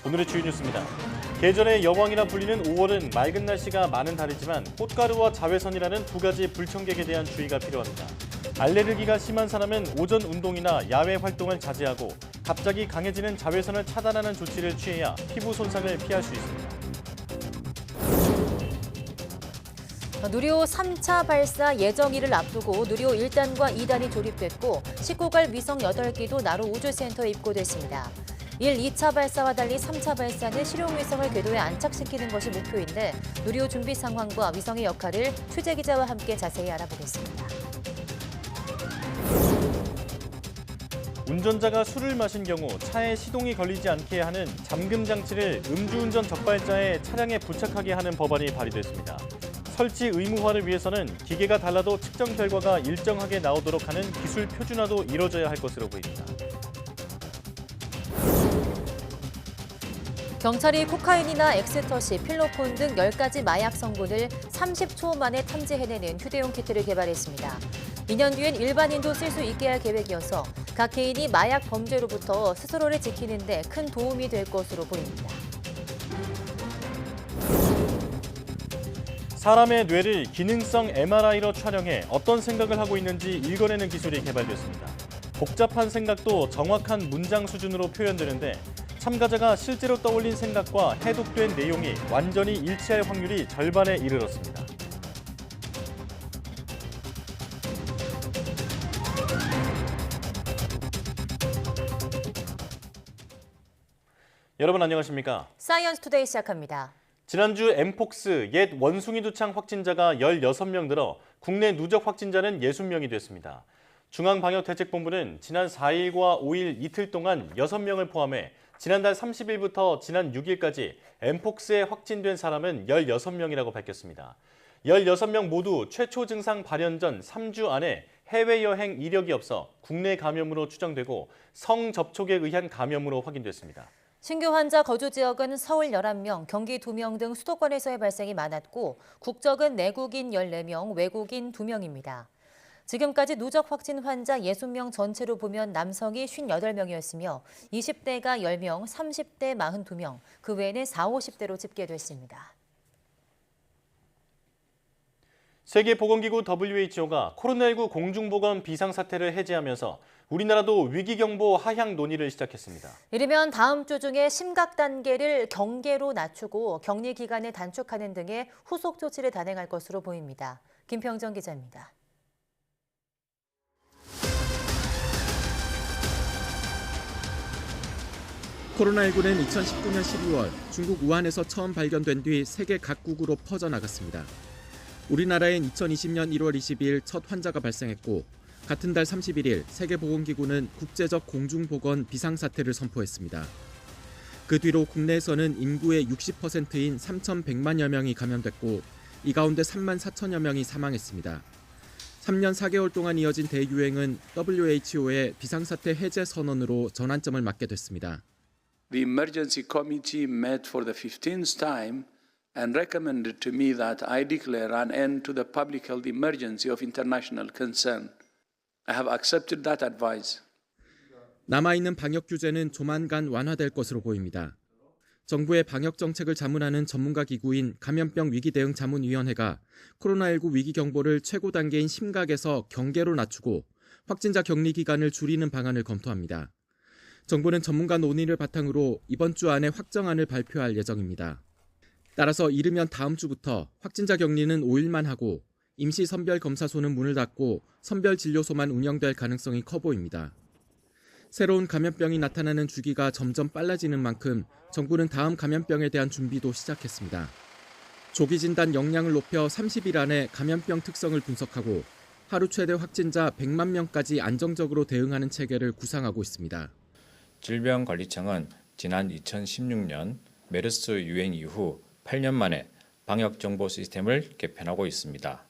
오늘의 주요 뉴스입니다. 계절의 여왕이라 불리는 5월은 맑은 날씨가 많은 달이지만 꽃가루와 자외선이라는 두 가지 불청객에 대한 주의가 필요합니다. 알레르기가 심한 사람은 오전 운동이나 야외 활동을 자제하고 갑자기 강해지는 자외선을 차단하는 조치를 취해야 피부 손상을 피할 수 있습니다. 누리호 3차 발사 예정일을 앞두고 누리호 1단과 2단이 조립됐고 19갈 위성 8기도 나로 우주센터에 입고됐습니다. 2차 발사와 달리 3차 발사는 실용 위성을 궤도에 안착시키는 것이 목표인데 누리호 준비 상황과 위성의 역할을 취재 기자와 함께 자세히 알아보겠습니다. 운전자가 술을 마신 경우 차에 시동이 걸리지 않게 하는 잠금 장치를 음주운전 적발자의 차량에 부착하게 하는 법안이 발의됐습니다. 설치 의무화를 위해서는 기계가 달라도 측정 결과가 일정하게 나오도록 하는 기술 표준화도 이뤄져야 할 것으로 보입니다. 경찰이 코카인이나 엑스터시, 필로폰 등 10가지 마약 성분을 30초 만에 탐지해내는 휴대용 키트를 개발했습니다. 2년 뒤엔 일반인도 쓸 수 있게 할 계획이어서 각 개인이 마약 범죄로부터 스스로를 지키는 데 큰 도움이 될 것으로 보입니다. 사람의 뇌를 기능성 MRI로 촬영해 어떤 생각을 하고 있는지 읽어내는 기술이 개발됐습니다. 복잡한 생각도 정확한 문장 수준으로 표현되는데 참가자가 실제로 떠올린 생각과 해독된 내용이 완전히 일치할 확률이 절반에 이르렀습니다. 여러분 안녕하십니까? 사이언스 투데이 시작합니다. 지난주 엠폭스 옛 원숭이 두창 확진자가 16명 늘어 국내 누적 확진자는 60명이 됐습니다. 중앙방역대책본부는 지난 4일과 5일 이틀 동안 6명을 포함해 지난달 30일부터 지난 6일까지 엠폭스에 확진된 사람은 16명이라고 밝혔습니다. 16명 모두 최초 증상 발현 전 3주 안에 해외여행 이력이 없어 국내 감염으로 추정되고 성접촉에 의한 감염으로 확인됐습니다. 신규 환자 거주 지역은 서울 11명, 경기 2명 등 수도권에서의 발생이 많았고 국적은 내국인 14명, 외국인 2명입니다. 지금까지 누적 확진 환자 60명 전체로 보면 남성이 58명이었으며 20대가 10명, 30대 42명, 그 외에는 40, 50대로 집계됐습니다. 세계보건기구 WHO가 코로나19 공중보건 비상사태를 해제하면서 우리나라도 위기경보 하향 논의를 시작했습니다. 이르면 다음 주 중에 심각 단계를 경계로 낮추고 격리 기간을 단축하는 등의 후속 조치를 단행할 것으로 보입니다. 김평정 기자입니다. 코로나19는 2019년 12월 중국 우한에서 처음 발견된 뒤 세계 각국으로 퍼져나갔습니다. 우리나라엔 2020년 1월 22일 첫 환자가 발생했고 같은 달 31일 세계보건기구는 국제적 공중보건 비상사태를 선포했습니다. 그 뒤로 국내에서는 인구의 60%인 3,100만여 명이 감염됐고 이 가운데 3만 4천여 명이 사망했습니다. 3년 4개월 동안 이어진 대유행은 WHO의 비상사태 해제 선언으로 전환점을 맞게 됐습니다. The emergency committee met for the 15th time and recommended to me that I declare an end to the public health emergency of international concern. I have accepted that advice. 남아있는 방역 규제는 조만간 완화될 것으로 보입니다. 정부의 방역 정책을 자문하는 전문가 기구인 감염병 위기대응 자문위원회가 코로나19 위기 경보를 최고 단계인 심각에서 경계로 낮추고 확진자 격리 기간을 줄이는 방안을 검토합니다. 정부는 전문가 논의를 바탕으로 이번 주 안에 확정안을 발표할 예정입니다. 따라서 이르면 다음 주부터 확진자 격리는 5일만 하고 임시 선별검사소는 문을 닫고 선별진료소만 운영될 가능성이 커 보입니다. 새로운 감염병이 나타나는 주기가 점점 빨라지는 만큼 정부는 다음 감염병에 대한 준비도 시작했습니다. 조기 진단 역량을 높여 30일 안에 감염병 특성을 분석하고 하루 최대 확진자 100만 명까지 안정적으로 대응하는 체계를 구상하고 있습니다. 질병관리청은 지난 2016년 메르스 유행 이후 8년 만에 방역정보 시스템을 개편하고 있습니다.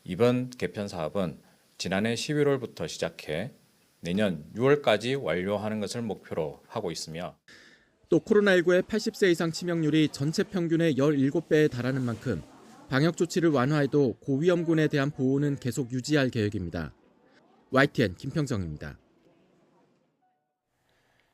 이번 개편 사업은 지난해 11월부터 시작해 내년 6월까지 완료하는 것을 목표로 하고 있으며 또 코로나19의 80세 이상 치명률이 전체 평균의 17배에 달하는 만큼 방역 조치를 완화해도 고위험군에 대한 보호는 계속 유지할 계획입니다. YTN 김평정입니다.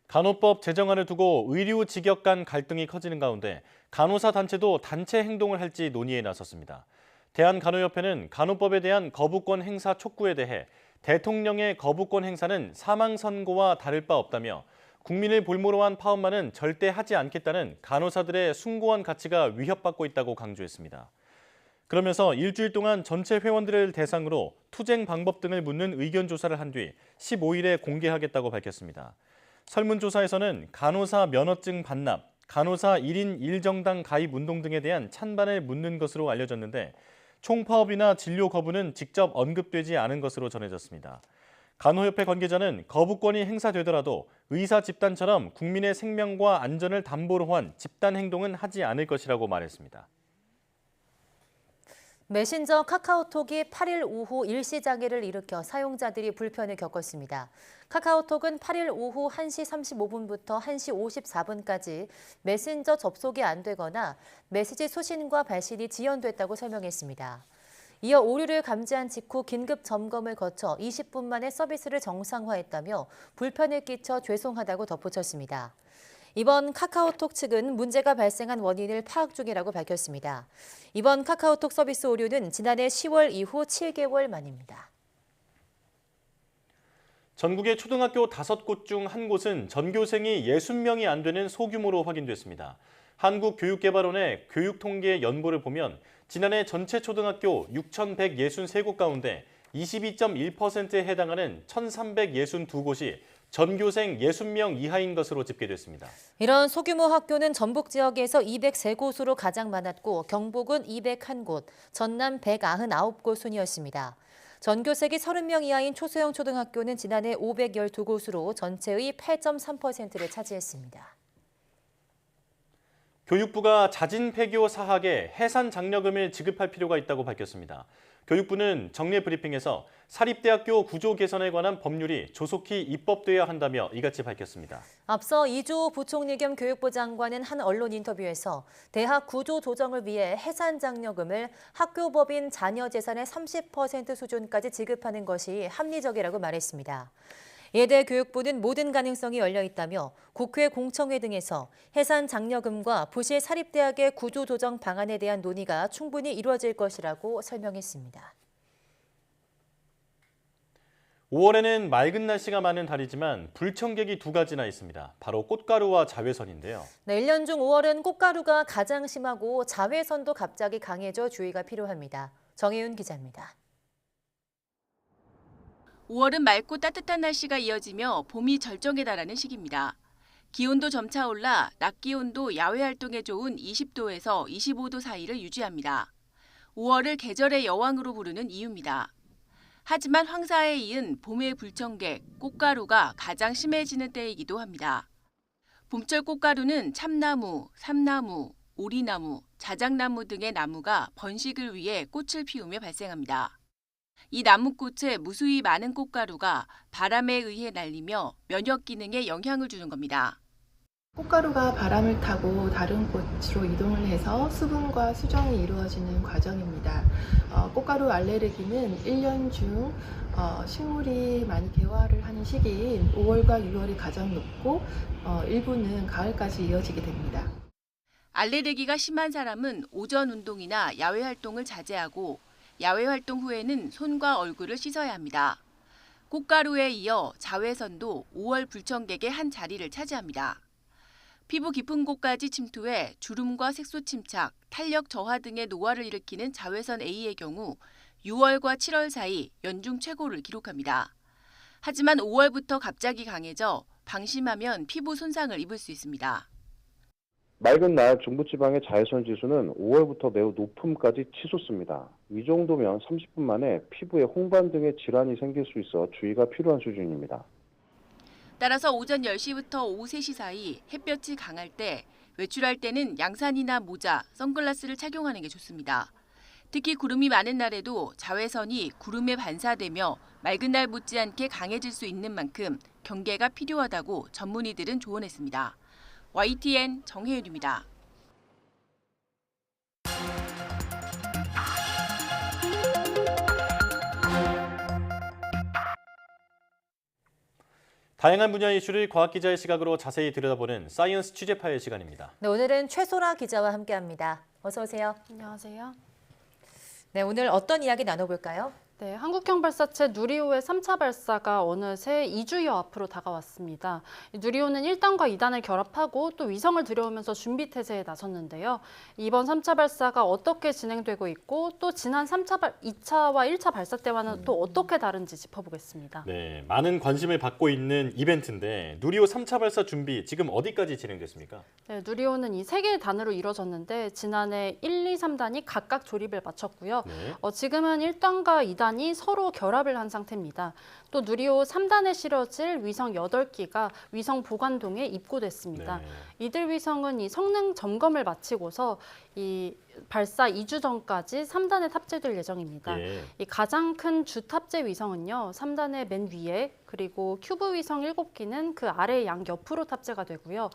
간호법 제정안을 두고 의료 직역 간 갈등이 커지는 가운데 간호사 단체도 단체 행동을 할지 논의에 나섰습니다. 대한간호협회는 간호법에 대한 거부권 행사 촉구에 대해 대통령의 거부권 행사는 사망 선고와 다를 바 없다며 국민을 볼모로 한 파업만은 절대 하지 않겠다는 간호사들의 숭고한 가치가 위협받고 있다고 강조했습니다. 그러면서 일주일 동안 전체 회원들을 대상으로 투쟁 방법 등을 묻는 의견 조사를 한 뒤 15일에 공개하겠다고 밝혔습니다. 설문조사에서는 간호사 면허증 반납, 간호사 1인 1정당 가입 운동 등에 대한 찬반을 묻는 것으로 알려졌는데 총파업이나 진료 거부는 직접 언급되지 않은 것으로 전해졌습니다. 간호협회 관계자는 거부권이 행사되더라도 의사 집단처럼 국민의 생명과 안전을 담보로 한 집단 행동은 하지 않을 것이라고 말했습니다. 메신저 카카오톡이 8일 오후 일시장애를 일으켜 사용자들이 불편을 겪었습니다. 카카오톡은 8일 오후 1시 35분부터 1시 54분까지 메신저 접속이 안 되거나 메시지 수신과 발신이 지연됐다고 설명했습니다. 이어 오류를 감지한 직후 긴급 점검을 거쳐 20분 만에 서비스를 정상화했다며 불편을 끼쳐 죄송하다고 덧붙였습니다. 이번 카카오톡 측은 문제가 발생한 원인을 파악 중이라고 밝혔습니다. 이번 카카오톡 서비스 오류는 지난해 10월 이후 7개월 만입니다. 전국의 초등학교 5곳 중 한 곳은 전교생이 60명이 안 되는 소규모로 확인됐습니다. 한국교육개발원의 교육통계 연보를 보면 지난해 전체 초등학교 6,163곳 가운데 22.1%에 해당하는 1,362곳이 전교생 60명 이하인 것으로 집계됐습니다. 이런 소규모 학교는 전북 지역에서 203곳으로 가장 많았고 경북은 201곳, 전남 199곳 순이었습니다. 전교생이 30명 이하인 초소형 초등학교는 지난해 512곳으로 전체의 8.3%를 차지했습니다. 교육부가 자진 폐교 사학에 해산 장려금을 지급할 필요가 있다고 밝혔습니다. 교육부는 정례 브리핑에서 사립대학교 구조 개선에 관한 법률이 조속히 입법돼야 한다며 이같이 밝혔습니다. 앞서 이주호 부총리 겸 교육부 장관은 한 언론 인터뷰에서 대학 구조 조정을 위해 해산 장려금을 학교법인 자녀 재산의 30% 수준까지 지급하는 것이 합리적이라고 말했습니다. 이에 대해 교육부는 모든 가능성이 열려 있다며 국회 공청회 등에서 해산 장려금과 부실 사립대학의 구조조정 방안에 대한 논의가 충분히 이루어질 것이라고 설명했습니다. 5월에는 맑은 날씨가 많은 달이지만 불청객이 두 가지나 있습니다. 바로 꽃가루와 자외선인데요. 네, 1년 중 5월은 꽃가루가 가장 심하고 자외선도 갑자기 강해져 주의가 필요합니다. 정혜윤 기자입니다. 5월은 맑고 따뜻한 날씨가 이어지며 봄이 절정에 달하는 시기입니다. 기온도 점차 올라 낮 기온도 야외 활동에 좋은 20도에서 25도 사이를 유지합니다. 5월을 계절의 여왕으로 부르는 이유입니다. 하지만 황사에 이은 봄의 불청객, 꽃가루가 가장 심해지는 때이기도 합니다. 봄철 꽃가루는 참나무, 삼나무, 오리나무, 자작나무 등의 나무가 번식을 위해 꽃을 피우며 발생합니다. 이 나무꽃에 무수히 많은 꽃가루가 바람에 의해 날리며 면역 기능에 영향을 주는 겁니다. 꽃가루가 바람을 타고 다른 꽃으로 이동을 해서 수분과 수정이 이루어지는 과정입니다. 꽃가루 알레르기는 1년 중 식물이 많이 개화를 하는 시기인 5월과 6월이 가장 높고 일부는 가을까지 이어지게 됩니다. 알레르기가 심한 사람은 오전 운동이나 야외 활동을 자제하고 야외 활동 후에는 손과 얼굴을 씻어야 합니다. 꽃가루에 이어 자외선도 5월 불청객의 한 자리를 차지합니다. 피부 깊은 곳까지 침투해 주름과 색소 침착, 탄력 저하 등의 노화를 일으키는 자외선 A의 경우 6월과 7월 사이 연중 최고를 기록합니다. 하지만 5월부터 갑자기 강해져 방심하면 피부 손상을 입을 수 있습니다. 맑은 날 중부지방의 자외선 지수는 5월부터 매우 높음까지 치솟습니다. 이 정도면 30분 만에 피부에 홍반 등의 질환이 생길 수 있어 주의가 필요한 수준입니다. 따라서 오전 10시부터 오후 3시 사이 햇볕이 강할 때 외출할 때는 양산이나 모자, 선글라스를 착용하는 게 좋습니다. 특히 구름이 많은 날에도 자외선이 구름에 반사되며 맑은 날 못지않게 강해질 수 있는 만큼 경계가 필요하다고 전문의들은 조언했습니다. YTN 정혜윤입니다. 다양한 분야의 이슈를 과학기자의 시각으로 자세히 들여다보는 사이언스 취재파의 시간입니다. 네, 오늘은 최소라 기자와 함께합니다. 어서 오세요. 안녕하세요. 네, 오늘 어떤 이야기 나눠볼까요? 네, 한국형 발사체 누리호의 3차 발사가 어느새 2주여 앞으로 다가왔습니다. 누리호는 1단과 2단을 결합하고 또 위성을 들여오면서 준비 태세에 나섰는데요. 이번 3차 발사가 어떻게 진행되고 있고 또 지난 2차와 1차 발사 때와는 또 어떻게 다른지 짚어보겠습니다. 네, 많은 관심을 받고 있는 이벤트인데 누리호 3차 발사 준비 지금 어디까지 진행됐습니까? 네, 누리호는 이 3개의 단으로 이루어졌는데 지난해 1, 2, 3단이 각각 조립을 마쳤고요. 네. 지금은 1단과 2단이 서로 결합을 한 상태입니다. 또 누리호 3단에 실어질 위성 8기가 위성 보관동에 입고됐습니다. 네. 이들 위성은 이 성능 점검을 마치고서 이 발사 2주 전까지 3단에 탑재될 예정입니다. 예. 이 가장 큰 주 탑재 위성은요, 3단의 맨 위에 그리고 큐브 위성 7기는 그 아래 양 옆으로 탑재가 되고요.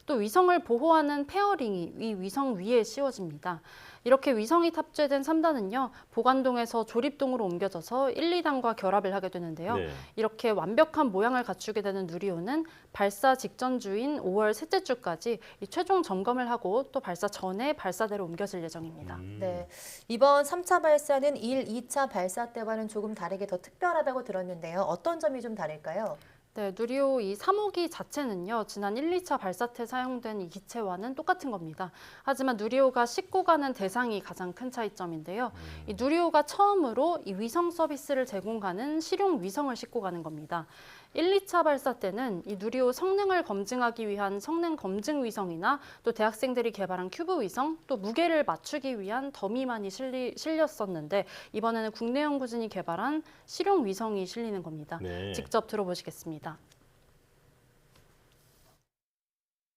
또 위성을 보호하는 페어링이 이 위성 위에 씌워집니다. 이렇게 위성이 탑재된 3단은요, 보관동에서 조립동으로 옮겨져서 1, 2단과 결합을 하게 되는데요. 네. 이렇게 완벽한 모양을 갖추게 되는 누리호는 발사 직전 주인 5월 셋째 주까지 이 최종 점검을 하고 또 발사 전에 발사대로 옮겨질 예정입니다. 네, 이번 3차 발사는 1, 2차 발사 때와는 조금 다르게 더 특별하다고 들었는데요. 어떤 점이 좀 다를까요? 네, 누리호 이 3호기 자체는요, 지난 1, 2차 발사 때 사용된 이 기체와는 똑같은 겁니다. 하지만 누리호가 싣고 가는 대상이 가장 큰 차이점인데요. 이 누리호가 처음으로 이 위성 서비스를 제공하는 실용 위성을 싣고 가는 겁니다. 1, 2차 발사 때는 이 누리호 성능을 검증하기 위한 성능 검증 위성이나 또 대학생들이 개발한 큐브 위성, 또 무게를 맞추기 위한 더미만이 실렸었는데 이번에는 국내 연구진이 개발한 실용 위성이 실리는 겁니다. 네. 직접 들어보시겠습니다.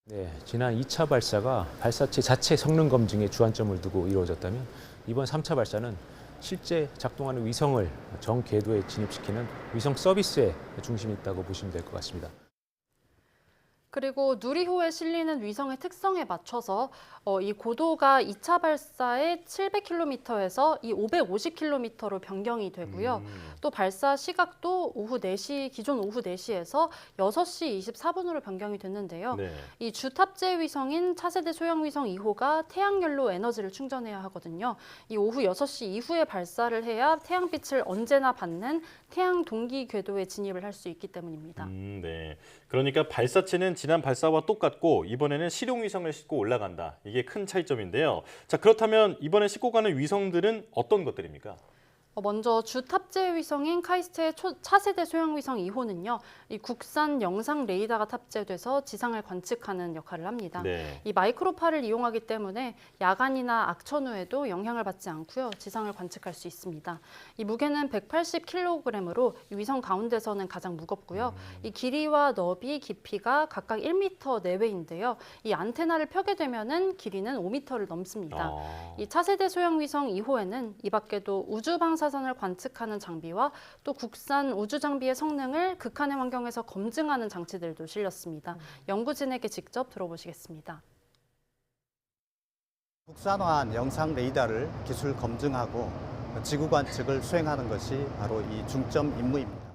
네, 지난 2차 발사가 발사체 자체 성능 검증에 주안점을 두고 이루어졌다면 이번 3차 발사는 실제 작동하는 위성을 정 궤도에 진입시키는 위성 서비스에 중심이 있다고 보시면 될 것 같습니다. 그리고 누리호에 실리는 위성의 특성에 맞춰서 이 고도가 2차 발사의 700km에서 이 550km로 변경이 되고요. 또 발사 시각도 기존 오후 4시에서 6시 24분으로 변경이 됐는데요. 네. 이 주 탑재 위성인 차세대 소형 위성 2호가 태양열로 에너지를 충전해야 하거든요. 이 오후 6시 이후에 발사를 해야 태양빛을 언제나 받는 태양 동기 궤도에 진입을 할 수 있기 때문입니다. 네. 그러니까 발사체는 지난 발사와 똑같고 이번에는 실용 위성을 싣고 올라간다. 이게 큰 차이점인데요. 자, 그렇다면 이번에 싣고 가는 위성들은 어떤 것들입니까? 먼저 주 탑재 위성인 카이스트의 차세대 소형 위성 2호는요. 이 국산 영상 레이더가 탑재돼서 지상을 관측하는 역할을 합니다. 네. 이 마이크로파를 이용하기 때문에 야간이나 악천 후에도 영향을 받지 않고요. 지상을 관측할 수 있습니다. 이 무게는 180kg으로 위성 가운데서는 가장 무겁고요. 이 길이와 너비, 깊이가 각각 1m 내외인데요. 이 안테나를 펴게 되면은 길이는 5m를 넘습니다. 이 차세대 소형 위성 2호에는 이 밖에도 우주 방사선을 관측하는 장비와 또 국산 우주 장비의 성능을 극한의 환경에서 검증하는 장치들도 실렸습니다. 연구진에게 직접 들어보시겠습니다. 국산화한 영상 레이더를 기술 검증하고 지구 관측을 수행하는 것이 바로 이 중점 임무입니다.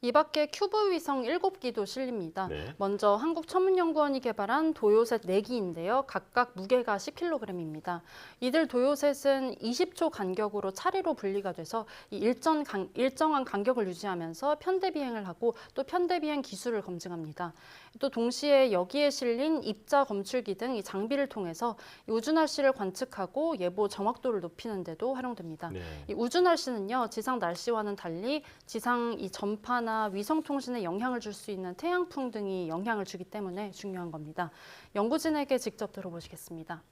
이 밖에 큐브 위성 7기도 실립니다. 네. 먼저 한국천문연구원이 개발한 도요셋 4기인데요. 각각 무게가 10kg입니다. 이들 도요셋은 20초 간격으로 차례로 분리가 돼서 이 일정한 간격을 유지하면서 편대 비행을 하고 또 편대 비행 기술을 검증합니다. 또 동시에 여기에 실린 입자 검출기 등 이 장비를 통해서 우주 날씨를 관측하고 예보 정확도를 높이는 데도 활용됩니다. 네. 이 우주 날씨는요, 지상 날씨와는 달리 지상 이 전파나 위성 통신에 영향을 줄 수 있는 태양풍 등이 영향을 주기 때문에 중요한 겁니다. 연구진에게 직접 들어보시겠습니다.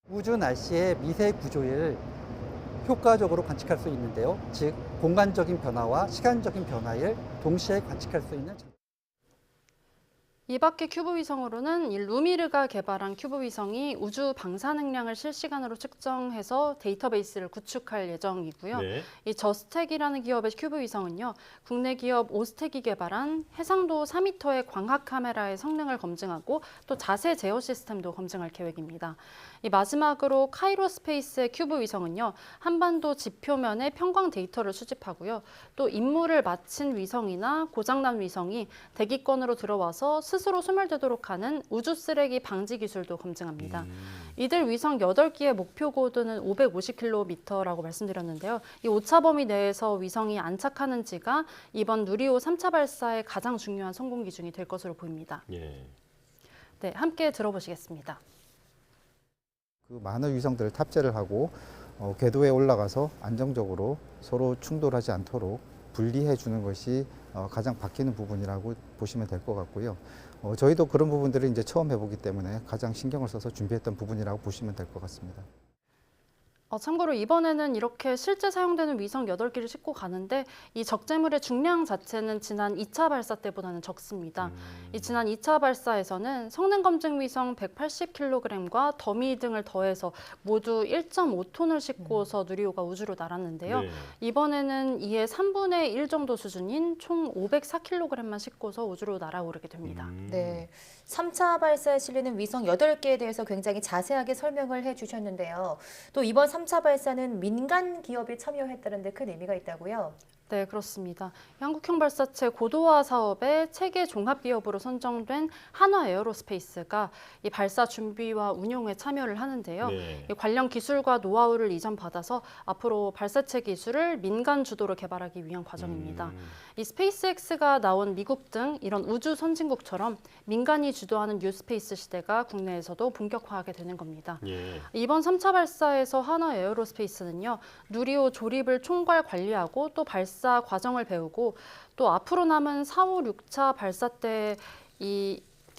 우주 날씨의 미세 구조를 효과적으로 관측할 수 있는데요. 즉, 공간적인 변화와 시간적인 변화를 동시에 관측할 수 있는 이 밖에 큐브 위성으로는 이 루미르가 개발한 큐브 위성이 우주 방사 능량을 실시간으로 측정해서 데이터베이스를 구축할 예정이고요. 네. 이 저스텍이라는 기업의 큐브 위성은요, 국내 기업 오스텍이 개발한 해상도 4m의 광학 카메라의 성능을 검증하고 또 자세 제어 시스템도 검증할 계획입니다. 이 마지막으로 카이로스페이스의 큐브 위성은요, 한반도 지표면의 평광 데이터를 수집하고요. 또 임무를 마친 위성이나 고장난 위성이 대기권으로 들어와서 스스로 소멸되도록 하는 우주 쓰레기 방지 기술도 검증합니다. 이들 위성 8기의 목표 고도는 550km라고 말씀드렸는데요. 이 오차 범위 내에서 위성이 안착하는지가 이번 누리호 3차 발사의 가장 중요한 성공 기준이 될 것으로 보입니다. 예. 네, 함께 들어보시겠습니다. 그 많은 위성들을 탑재를 하고 궤도에 올라가서 안정적으로 서로 충돌하지 않도록 분리해 주는 것이 가장 바뀌는 부분이라고 보시면 될 것 같고요. 저희도 그런 부분들을 이제 처음 해보기 때문에 가장 신경을 써서 준비했던 부분이라고 보시면 될 것 같습니다. 참고로 이번에는 이렇게 실제 사용되는 위성 8기를 싣고 가는데 이 적재물의 중량 자체는 지난 2차 발사 때보다는 적습니다. 이 지난 2차 발사에서는 성능 검증 위성 180kg과 더미 등을 더해서 모두 1.5톤을 싣고서 누리호가 우주로 날았는데요. 네. 이번에는 이에 3분의 1 정도 수준인 총 504kg만 싣고서 우주로 날아오르게 됩니다. 네, 3차 발사에 실리는 위성 8개에 대해서 굉장히 자세하게 설명을 해주셨는데요. 또 이번 3차 발사는 민간 기업이 참여했다는 데 큰 의미가 있다고요? 네, 그렇습니다. 한국형 발사체 고도화 사업의 체계 종합 기업으로 선정된 한화 에어로스페이스가 이 발사 준비와 운용에 참여를 하는데요. 네. 이 관련 기술과 노하우를 이전받아서 앞으로 발사체 기술을 민간 주도로 개발하기 위한 과정입니다. 이 스페이스X가 나온 미국 등 이런 우주 선진국처럼 민간이 주도하는 뉴스페이스 시대가 국내에서도 본격화하게 되는 겁니다. 예. 이번 3차 발사에서 한화 에어로스페이스는요, 누리호 조립을 총괄 관리하고 또 발사 과정을 배우고 또 앞으로 남은 4, 5, 6차 발사 때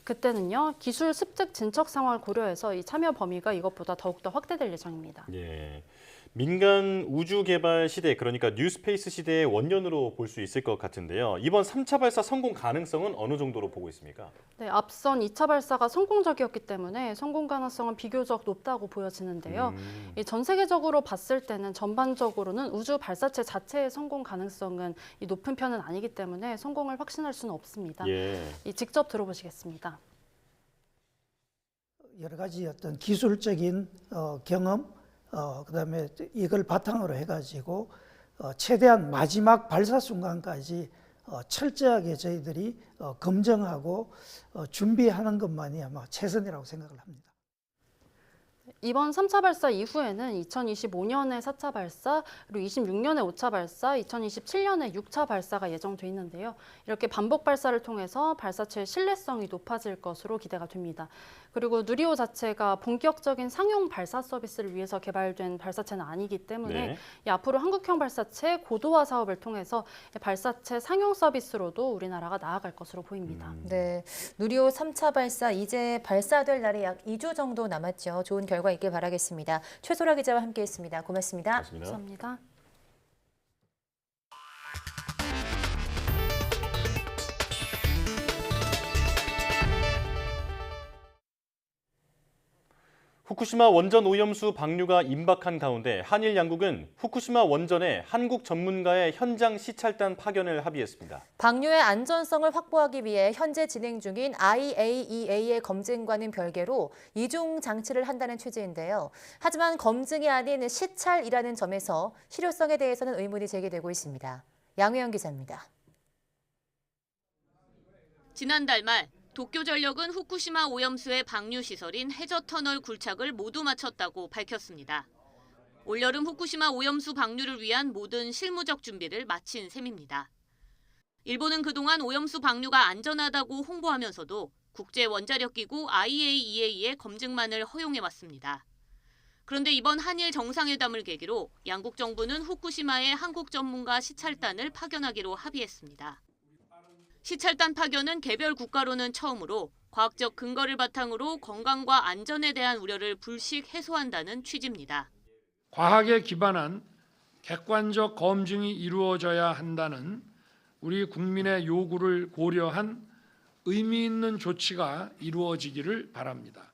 그때는요, 기술 습득 진척 상황을 고려해서 이 참여 범위가 이것보다 더욱더 확대될 예정입니다. 예. 민간 우주 개발 시대, 그러니까 뉴스페이스 시대의 원년으로 볼 수 있을 것 같은데요. 이번 3차 발사 성공 가능성은 어느 정도로 보고 있습니까? 네, 앞선 2차 발사가 성공적이었기 때문에 성공 가능성은 비교적 높다고 보여지는데요. 전 세계적으로 봤을 때는 전반적으로는 우주 발사체 자체의 성공 가능성은 높은 편은 아니기 때문에 성공을 확신할 수는 없습니다. 예. 직접 들어보시겠습니다. 여러 가지 어떤 기술적인 경험, 그다음에 이걸 바탕으로 해가지고 최대한 마지막 발사 순간까지 철저하게 저희들이 검증하고 준비하는 것만이 아마 최선이라고 생각을 합니다. 이번 3차 발사 이후에는 2025년에 4차 발사, 그리고 26년에 5차 발사, 2027년에 6차 발사가 예정돼 있는데요. 이렇게 반복 발사를 통해서 발사체의 신뢰성이 높아질 것으로 기대가 됩니다. 그리고 누리호 자체가 본격적인 상용 발사 서비스를 위해서 개발된 발사체는 아니기 때문에 네. 앞으로 한국형 발사체 고도화 사업을 통해서 발사체 상용 서비스로도 우리나라가 나아갈 것으로 보입니다. 네, 누리호 3차 발사 이제 발사될 날이 약 2주 정도 남았죠. 좋은 결과 있길 바라겠습니다. 최소라 기자와 함께했습니다. 고맙습니다. 감사합니다. 후쿠시마 원전 오염수 방류가 임박한 가운데 한일 양국은 후쿠시마 원전에 한국 전문가의 현장 시찰단 파견을 합의했습니다. 방류의 안전성을 확보하기 위해 현재 진행 중인 IAEA의 검증과는 별개로 이중 장치를 한다는 취지인데요. 하지만 검증이 아닌 시찰이라는 점에서 실효성에 대해서는 의문이 제기되고 있습니다. 양혜영 기자입니다. 지난달 말 도쿄전력은 후쿠시마 오염수의 방류 시설인 해저터널 굴착을 모두 마쳤다고 밝혔습니다. 올여름 후쿠시마 오염수 방류를 위한 모든 실무적 준비를 마친 셈입니다. 일본은 그동안 오염수 방류가 안전하다고 홍보하면서도 국제원자력기구 IAEA의 검증만을 허용해왔습니다. 그런데 이번 한일 정상회담을 계기로 양국 정부는 후쿠시마에 한국 전문가 시찰단을 파견하기로 합의했습니다. 시찰단 파견은 개별 국가로는 처음으로 과학적 근거를 바탕으로 건강과 안전에 대한 우려를 불식 해소한다는 취지입니다. 과학에 기반한 객관적 검증이 이루어져야 한다는 우리 국민의 요구를 고려한 의미 있는 조치가 이루어지기를 바랍니다.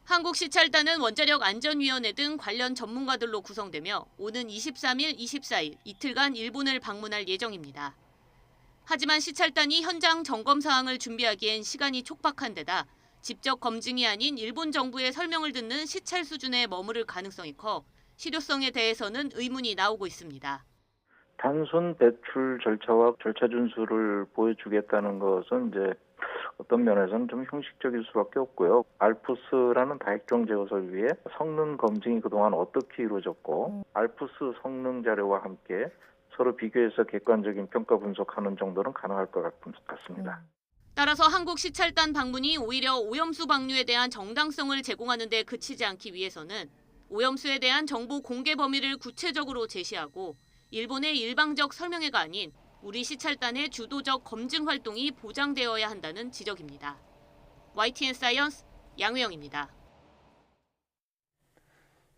한국시찰단은 원자력안전위원회 등 관련 전문가들로 구성되며 오는 23일, 24일 이틀간 일본을 방문할 예정입니다. 하지만 시찰단이 현장 점검 사항을 준비하기엔 시간이 촉박한 데다 직접 검증이 아닌 일본 정부의 설명을 듣는 시찰 수준에 머무를 가능성이 커 실효성에 대해서는 의문이 나오고 있습니다. 단순 배출 절차와 절차 준수를 보여주겠다는 것은 이제 어떤 면에서는 좀 형식적일 수밖에 없고요. 알프스라는 다핵종 제거설 위해 성능 검증이 그동안 어떻게 이루어졌고 알프스 성능 자료와 함께 서로 비교해서 객관적인 평가 분석하는 정도는 가능할 것 같습니다. 따라서 한국 시찰단 방문이 오히려 오염수 방류에 대한 정당성을 제공하는 데 그치지 않기 위해서는 오염수에 대한 정보 공개 범위를 구체적으로 제시하고 일본의 일방적 설명회가 아닌 우리 시찰단의 주도적 검증 활동이 보장되어야 한다는 지적입니다. YTN 사이언스 양우영입니다.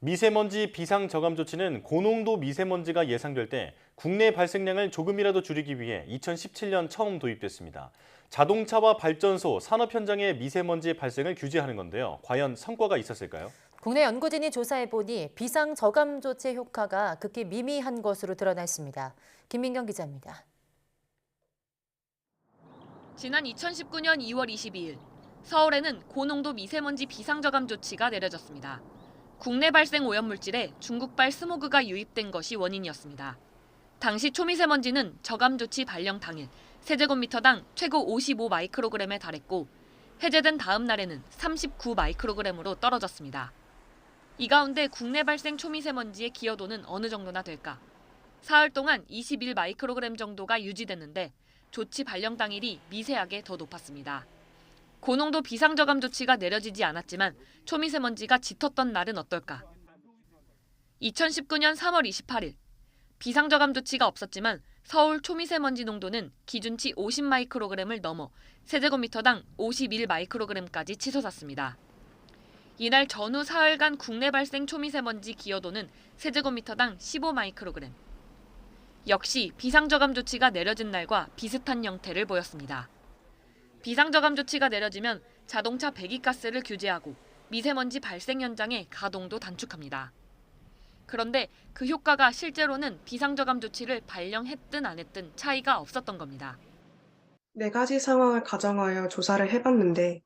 미세먼지 비상저감 조치는 고농도 미세먼지가 예상될 때 국내 발생량을 조금이라도 줄이기 위해 2017년 처음 도입됐습니다. 자동차와 발전소, 산업 현장의 미세먼지 발생을 규제하는 건데요. 과연 성과가 있었을까요? 국내 연구진이 조사해보니 비상저감 조치 효과가 극히 미미한 것으로 드러났습니다. 김민경 기자입니다. 지난 2019년 2월 22일 서울에는 고농도 미세먼지 비상저감 조치가 내려졌습니다. 국내 발생 오염물질에 중국발 스모그가 유입된 것이 원인이었습니다. 당시 초미세먼지는 저감 조치 발령 당일 세제곱미터당 최고 55 마이크로그램에 달했고 해제된 다음 날에는 39 마이크로그램으로 떨어졌습니다. 이 가운데 국내 발생 초미세먼지의 기여도는 어느 정도나 될까? 사흘 동안 21 마이크로그램 정도가 유지됐는데 조치 발령 당일이 미세하게 더 높았습니다. 고농도 비상저감 조치가 내려지지 않았지만 초미세먼지가 짙었던 날은 어떨까? 2019년 3월 28일 비상저감 조치가 없었지만 서울 초미세먼지 농도는 기준치 50 마이크로그램을 넘어 세제곱미터당 51 마이크로그램까지 치솟았습니다. 이날 전후 사흘간 국내 발생 초미세먼지 기여도는 세제곱미터당 15 마이크로그램. 역시 비상저감 조치가 내려진 날과 비슷한 형태를 보였습니다. 비상저감 조치가 내려지면 자동차 배기가스를 규제하고 미세먼지 발생 현장의 가동도 단축합니다. 그런데 그 효과가 실제로는 비상저감 조치를 발령했든 안 했든 차이가 없었던 겁니다. 4가지 상황을 가정하여 조사를 해봤는데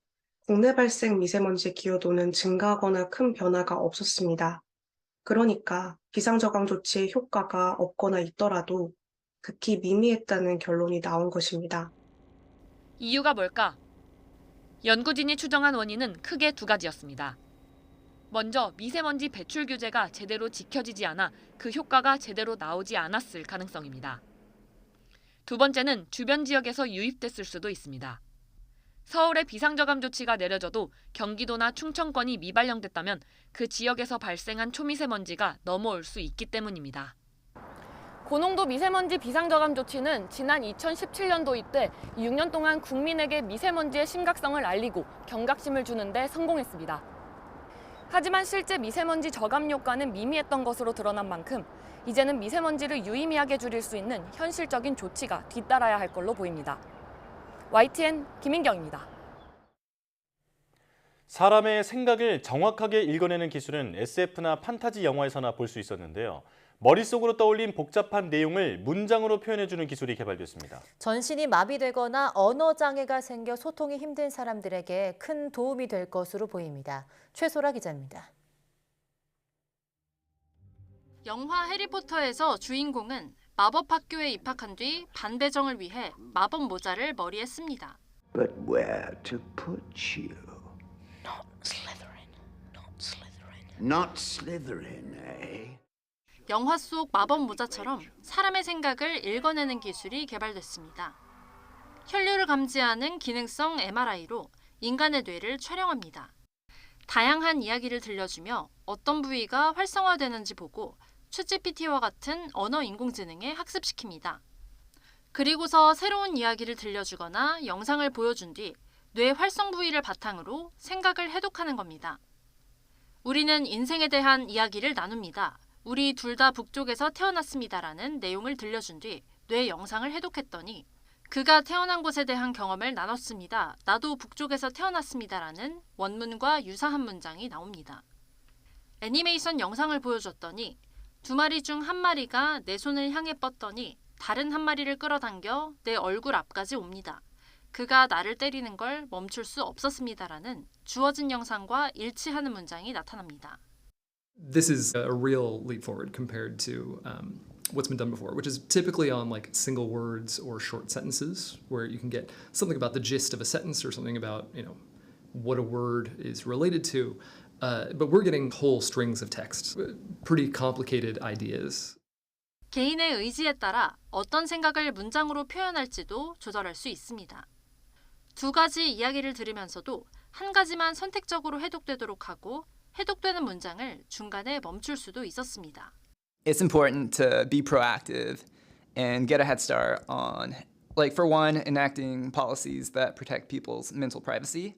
국내 발생 미세먼지 기여도는 증가하거나 큰 변화가 없었습니다. 그러니까 비상저감 조치의 효과가 없거나 있더라도 극히 미미했다는 결론이 나온 것입니다. 이유가 뭘까? 연구진이 추정한 원인은 크게 2가지였습니다. 먼저 미세먼지 배출 규제가 제대로 지켜지지 않아 그 효과가 제대로 나오지 않았을 가능성입니다. 두 번째는 주변 지역에서 유입됐을 수도 있습니다. 서울의 비상저감 조치가 내려져도 경기도나 충청권이 미발령됐다면 그 지역에서 발생한 초미세먼지가 넘어올 수 있기 때문입니다. 고농도 미세먼지 비상저감 조치는 지난 2017년 도입 때 6년 동안 국민에게 미세먼지의 심각성을 알리고 경각심을 주는 데 성공했습니다. 하지만 실제 미세먼지 저감 효과는 미미했던 것으로 드러난 만큼 이제는 미세먼지를 유의미하게 줄일 수 있는 현실적인 조치가 뒤따라야 할 걸로 보입니다. YTN 김민경입니다. 사람의 생각을 정확하게 읽어내는 기술은 SF나 판타지 영화에서나 볼 수 있었는데요. 머릿속으로 떠올린 복잡한 내용을 문장으로 표현해주는 기술이 개발됐습니다. 전신이 마비되거나 언어 장애가 생겨 소통이 힘든 사람들에게 큰 도움이 될 것으로 보입니다. 최소라 기자입니다. 영화 해리포터에서 주인공은 마법 학교에 입학한 뒤 반배정을 위해 마법 모자를 머리에 씁니다. But where to put you? Not Slytherin, not Slytherin. Not Slytherin, eh? 영화 속 마법 모자처럼 사람의 생각을 읽어내는 기술이 개발됐습니다. 혈류를 감지하는 기능성 MRI로 인간의 뇌를 촬영합니다. 다양한 이야기를 들려주며 어떤 부위가 활성화되는지 보고 챗GPT와 같은 언어 인공지능에 학습시킵니다. 그리고서 새로운 이야기를 들려주거나 영상을 보여준 뒤 뇌 활성 부위를 바탕으로 생각을 해독하는 겁니다. 우리는 인생에 대한 이야기를 나눕니다. 우리 둘 다 북쪽에서 태어났습니다라는 내용을 들려준 뒤 뇌 영상을 해독했더니 그가 태어난 곳에 대한 경험을 나눴습니다. 나도 북쪽에서 태어났습니다라는 원문과 유사한 문장이 나옵니다. 애니메이션 영상을 보여줬더니 두 마리 중 한 마리가 내 손을 향해 뻗더니 다른 한 마리를 끌어당겨 내 얼굴 앞까지 옵니다. 그가 나를 때리는 걸 멈출 수 없었습니다라는 주어진 영상과 일치하는 문장이 나타납니다. This is a real leap forward compared to what's been done before, which is typically on like single words or short sentences, where you can get something about the gist of a sentence or something about, you know, what a word is related to. But we're getting whole strings of text, pretty complicated ideas. 개인의 의지에 따라 어떤 생각을 문장으로 표현할지도 조절할 수 있습니다. 두 가지 이야기를 들으면서도 한 가지만 선택적으로 해독되도록 하고 해독되는 문장을 중간에 멈출 수도 있었습니다. It's important to be proactive and get a head start on, like for one, enacting policies that protect people's mental privacy.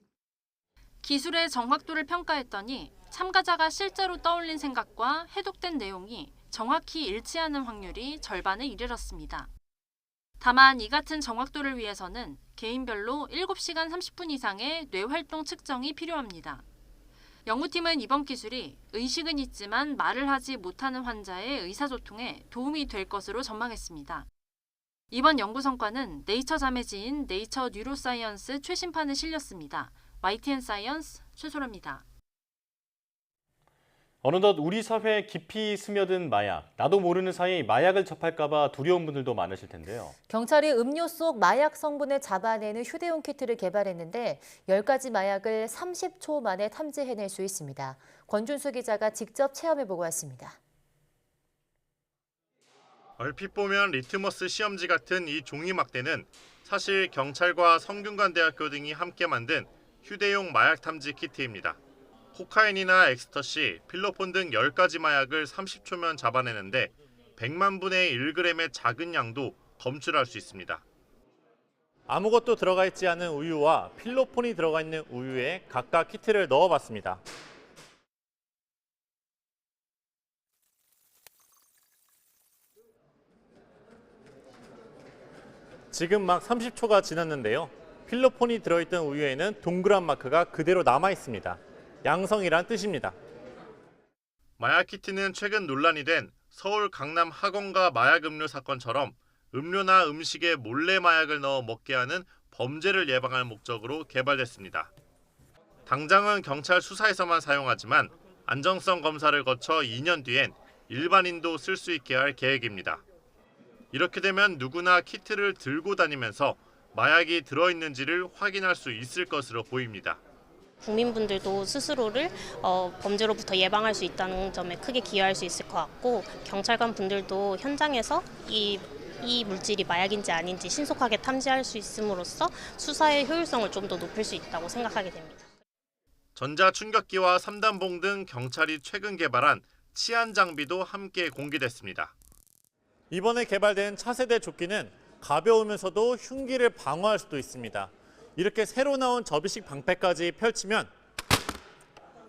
기술의 정확도를 평가했더니 참가자가 실제로 떠올린 생각과 해독된 내용이 정확히 일치하는 확률이 절반에 이르렀습니다. 다만 이 같은 정확도를 위해서는 개인별로 7시간 30분 이상의 뇌활동 측정이 필요합니다. 연구팀은 이번 기술이 의식은 있지만 말을 하지 못하는 환자의 의사소통에 도움이 될 것으로 전망했습니다. 이번 연구 성과는 네이처 자매지인 네이처 뉴로사이언스 최신판에 실렸습니다. YTN 사이언스 최소라입니다. 어느덧 우리 사회에 깊이 스며든 마약. 나도 모르는 사이 마약을 접할까 봐 두려운 분들도 많으실 텐데요. 경찰이 음료 속 마약 성분을 잡아내는 휴대용 키트를 개발했는데 10가지 마약을 30초 만에 탐지해낼 수 있습니다. 권준수 기자가 직접 체험해보고 왔습니다. 얼핏 보면 리트머스 시험지 같은 이 종이 막대는 사실 경찰과 성균관대학교 등이 함께 만든 휴대용 마약 탐지 키트입니다. 코카인이나 엑스터시, 필로폰 등 10가지 마약을 30초면 잡아내는데 100만 분의 1g의 작은 양도 검출할 수 있습니다. 아무것도 들어가 있지 않은 우유와 필로폰이 들어가 있는 우유에 각각 키트를 넣어봤습니다. 지금 막 30초가 지났는데요. 필로폰이 들어있던 우유에는 동그란 마크가 그대로 남아 있습니다. 양성이란 뜻입니다. 마약 키트는 최근 논란이 된 서울 강남 학원가 마약 음료 사건처럼 음료나 음식에 몰래 마약을 넣어 먹게 하는 범죄를 예방할 목적으로 개발됐습니다. 당장은 경찰 수사에서만 사용하지만 안정성 검사를 거쳐 2년 뒤엔 일반인도 쓸 수 있게 할 계획입니다. 이렇게 되면 누구나 키트를 들고 다니면서 마약이 들어있는지를 확인할 수 있을 것으로 보입니다. 국민분들도 스스로를 범죄로부터 예방할 수 있다는 점에 크게 기여할 수 있을 것 같고 경찰관 분들도 현장에서 이 물질이 마약인지 아닌지 신속하게 탐지할 수 있음으로써 수사의 효율성을 좀 더 높일 수 있다고 생각하게 됩니다. 전자충격기와 3단봉 등 경찰이 최근 개발한 치안 장비도 함께 공개됐습니다. 이번에 개발된 차세대 조끼는 가벼우면서도 흉기를 방어할 수도 있습니다. 이렇게 새로 나온 접이식 방패까지 펼치면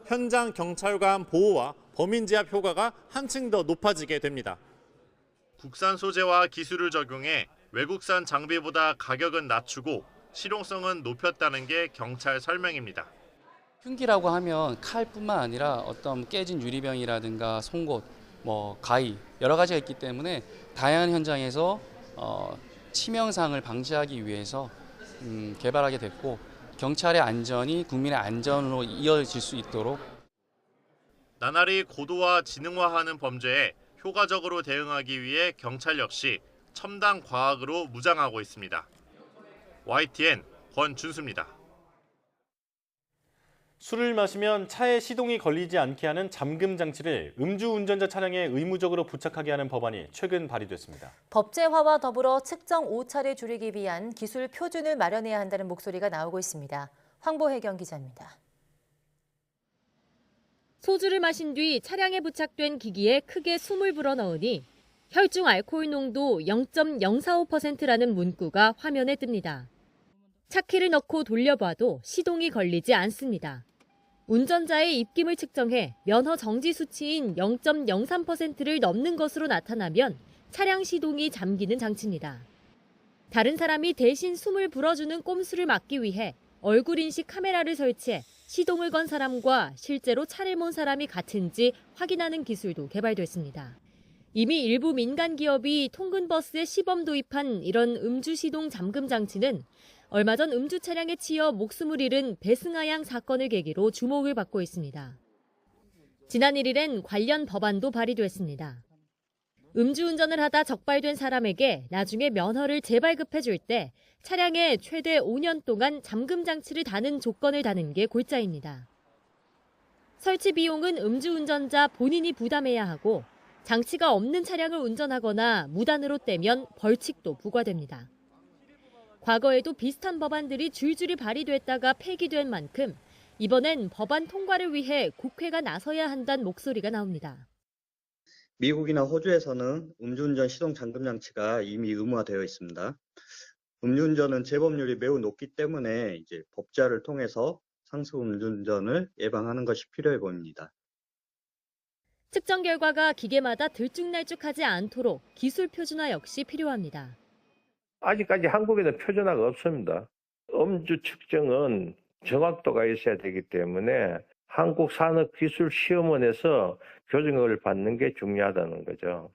현장 경찰관 보호와 범인 제압 효과가 한층 더 높아지게 됩니다. 국산 소재와 기술을 적용해 외국산 장비보다 가격은 낮추고 실용성은 높였다는 게 경찰 설명입니다. 흉기라고 하면 칼뿐만 아니라 어떤 깨진 유리병이라든가 송곳, 가위 여러 가지가 있기 때문에 다양한 현장에서 치명상을 방지하기 위해서 개발하게 됐고 경찰의 안전이 국민의 안전으로 이어질 수 있도록 나날이 고도화 지능화하는 범죄에 효과적으로 대응하기 위해 경찰 역시 첨단 과학으로 무장하고 있습니다. YTN 권준수입니다. 술을 마시면 차에 시동이 걸리지 않게 하는 잠금 장치를 음주운전자 차량에 의무적으로 부착하게 하는 법안이 최근 발의됐습니다. 법제화와 더불어 측정 오차를 줄이기 위한 기술 표준을 마련해야 한다는 목소리가 나오고 있습니다. 황보혜경 기자입니다. 소주를 마신 뒤 차량에 부착된 기기에 크게 숨을 불어넣으니 혈중 알코올 농도 0.045%라는 문구가 화면에 뜹니다. 차키를 넣고 돌려봐도 시동이 걸리지 않습니다. 운전자의 입김을 측정해 면허 정지 수치인 0.03%를 넘는 것으로 나타나면 차량 시동이 잠기는 장치입니다. 다른 사람이 대신 숨을 불어주는 꼼수를 막기 위해 얼굴 인식 카메라를 설치해 시동을 건 사람과 실제로 차를 몬 사람이 같은지 확인하는 기술도 개발됐습니다. 이미 일부 민간 기업이 통근버스에 시범 도입한 이런 음주 시동 잠금 장치는 얼마 전 음주 차량에 치여 목숨을 잃은 배승하 양 사건을 계기로 주목을 받고 있습니다. 지난 1일엔 관련 법안도 발의됐습니다. 음주운전을 하다 적발된 사람에게 나중에 면허를 재발급해줄 때 차량에 최대 5년 동안 잠금 장치를 다는 조건을 다는 게 골자입니다. 설치 비용은 음주운전자 본인이 부담해야 하고 장치가 없는 차량을 운전하거나 무단으로 떼면 벌칙도 부과됩니다. 과거에도 비슷한 법안들이 줄줄이 발의됐다가 폐기된 만큼 이번엔 법안 통과를 위해 국회가 나서야 한다는 목소리가 나옵니다. 미국이나 호주에서는 음주운전 시동 잠금 장치가 이미 의무화되어 있습니다. 음주운전은 재범률이 매우 높기 때문에 이제 법제화를 통해서 상습 음주운전을 예방하는 것이 필요해 보입니다. 측정 결과가 기계마다 들쭉날쭉하지 않도록 기술 표준화 역시 필요합니다. 아직까지 한국에는 표준화가 없습니다. 음주 측정은 정확도가 있어야 되기 때문에 한국산업기술시험원에서 교정을 받는 게 중요하다는 거죠.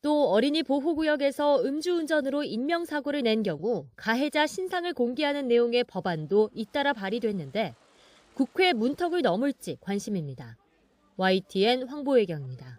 또 어린이 보호구역에서 음주운전으로 인명사고를 낸 경우 가해자 신상을 공개하는 내용의 법안도 잇따라 발의됐는데 국회 문턱을 넘을지 관심입니다. YTN 황보혜경입니다.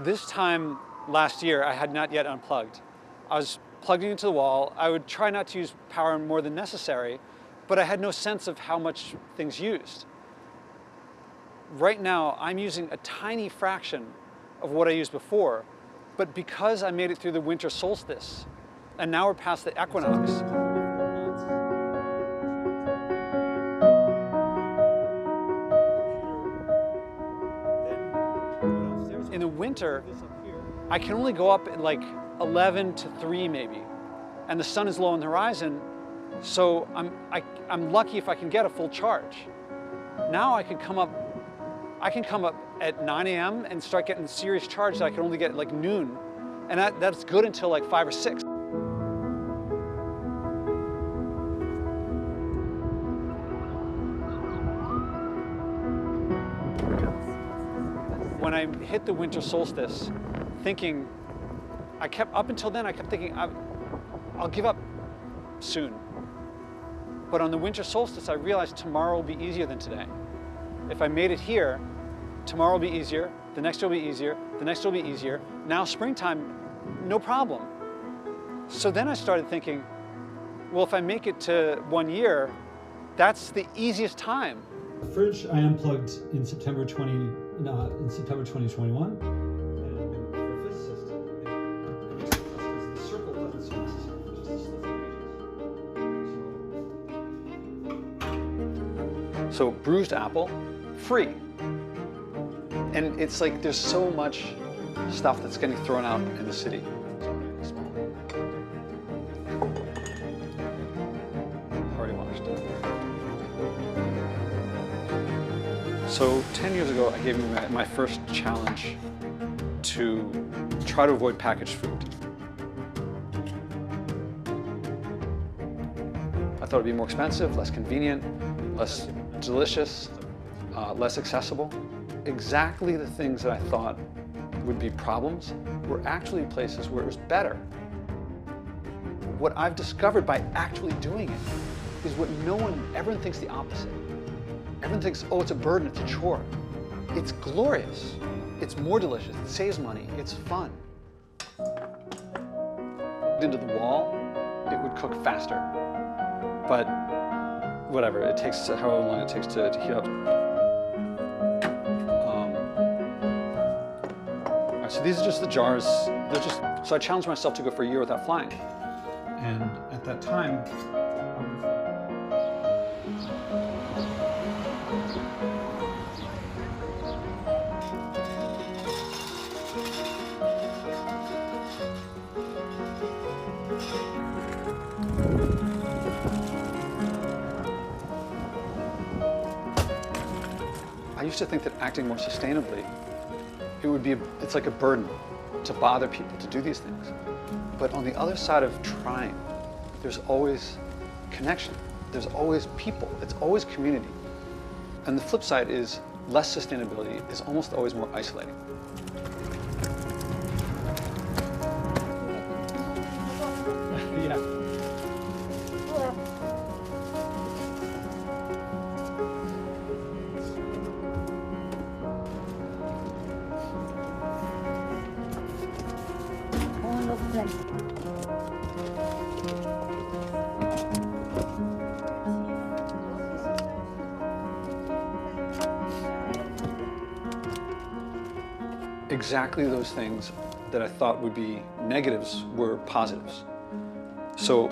This time last year, I had not yet unplugged. I was plugging into the wall. I would try not to use power more than necessary, but I had no sense of how much things used. Right now, I'm using a tiny fraction of what I used before, but because I made it through the winter solstice, and now we're past the equinox, in the winter, I can only go up at like 11 to 3 maybe, and the sun is low on the horizon, so I'm lucky if I can get a full charge. Now I can come up at 9 a.m. and start getting serious charge that I can only get at like noon, and that's good until like 5 or 6. When I hit the winter solstice, up until then I kept thinking, I'll give up soon. But on the winter solstice, I realized tomorrow will be easier than today. If I made it here, tomorrow will be easier, the next will be easier, the next will be easier. Now springtime, no problem. So then I started thinking, well, if I make it to 1 year, that's the easiest time. The fridge I unplugged in September 2021. And for a physicist, the circle doesn't seem necessary for just a sliver. So bruised apple, free. And it's like there's so much stuff that's getting thrown out in the city. Already washed. So 10 years ago, I gave me my first challenge to try to avoid packaged food. thought it'd be more expensive, less convenient, less delicious, less accessible. Exactly the things that I thought would be problems were actually places where it was better. What I've discovered by actually doing it is what everyone thinks the opposite. Everyone thinks, oh, it's a burden, it's a chore. It's glorious. It's more delicious, it saves money, it's fun. Into the wall, it would cook faster. But whatever, it takes however long it takes to heat up. All right, so these are just the jars. So I challenged myself to go for a year without flying. And at that time, I used to think that acting more sustainably, it's like a burden to bother people to do these things. But on the other side of trying, there's always connection. There's always people. It's always community. And the flip side is less sustainability is almost always more isolating. yeah. Exactly those things that I thought would be negatives were positives. So